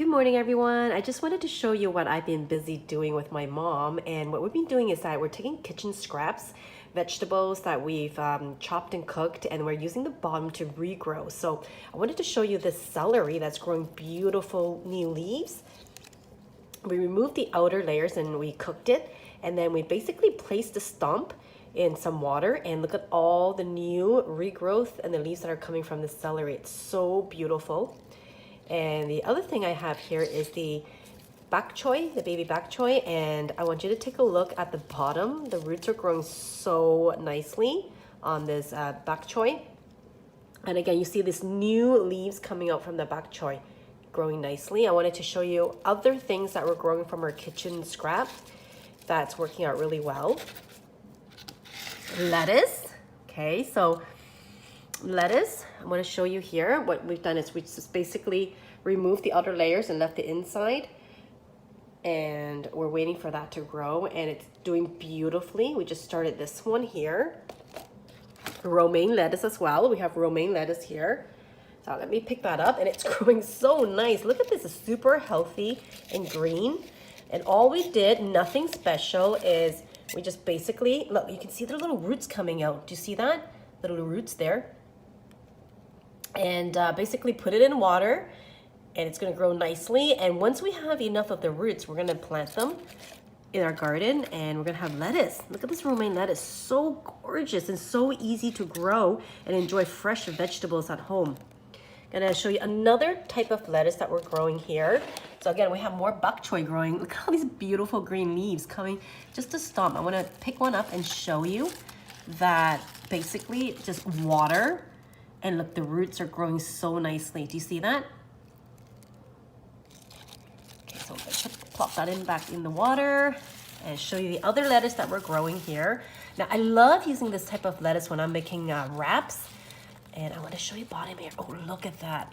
Good morning, everyone. I just wanted to show you what I've been busy doing with my mom. And what we've been doing is that we're taking kitchen scraps, vegetables that we've chopped and cooked, and we're using the bottom to regrow. So I wanted to show you this celery that's growing beautiful new leaves. We removed the outer layers and we cooked it. And then we basically placed the stump in some water, and look at all the new regrowth and the leaves that are coming from the celery. It's so beautiful. And the other thing I have here is the bok choy, the baby bok choy, and I want you to take a look at the bottom. The roots are growing so nicely on this bok choy. And again, you see these new leaves coming out from the bok choy, growing nicely. I wanted to show you other things that were growing from our kitchen scrap that's working out really well. Lettuce, okay, so lettuce, I'm going to show you here. What we've done is we just basically removed the outer layers and left the inside, and we're waiting for that to grow, and it's doing beautifully. We just started this one here. Romaine lettuce as well. We have romaine lettuce here, so let me pick that up, and it's growing so nice. Look at this, it's super healthy and green. And all we did, nothing special, is we just basically, look, you can see the little roots coming out. Do you see that? The little roots there. And basically put it in water, and it's going to grow nicely. And once we have enough of the roots, we're going to plant them in our garden, and we're going to have lettuce. Look at this romaine lettuce, so gorgeous and so easy to grow and enjoy fresh vegetables at home. I'm going to show you another type of lettuce that we're growing here. So again, we have more bok choy growing. Look at all these beautiful green leaves coming just a stump. I want to pick one up and show you that basically just water. And look, the roots are growing so nicely. Do you see that? Okay, so let's plop that in back in the water and show you the other lettuce that we're growing here. Now, I love using this type of lettuce when I'm making wraps. And I want to show you bottom here. Oh, look at that.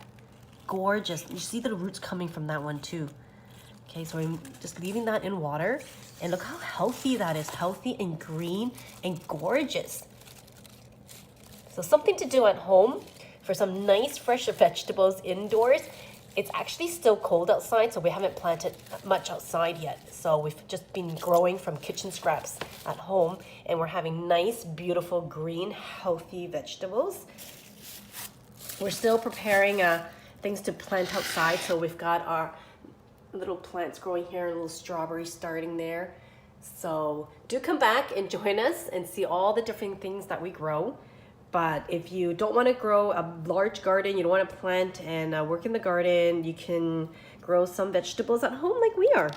Gorgeous. You see the roots coming from that one too. Okay, so I'm just leaving that in water. And look how healthy that is. Healthy and green and gorgeous. So something to do at home for some nice fresh vegetables indoors. It's actually still cold outside, so we haven't planted much outside yet. So we've just been growing from kitchen scraps at home, and we're having nice, beautiful, green, healthy vegetables. We're still preparing things to plant outside, so we've got our little plants growing here, a little strawberry starting there. So do come back and join us and see all the different things that we grow. But if you don't want to grow a large garden, you don't want to plant and work in the garden, you can grow some vegetables at home like we are.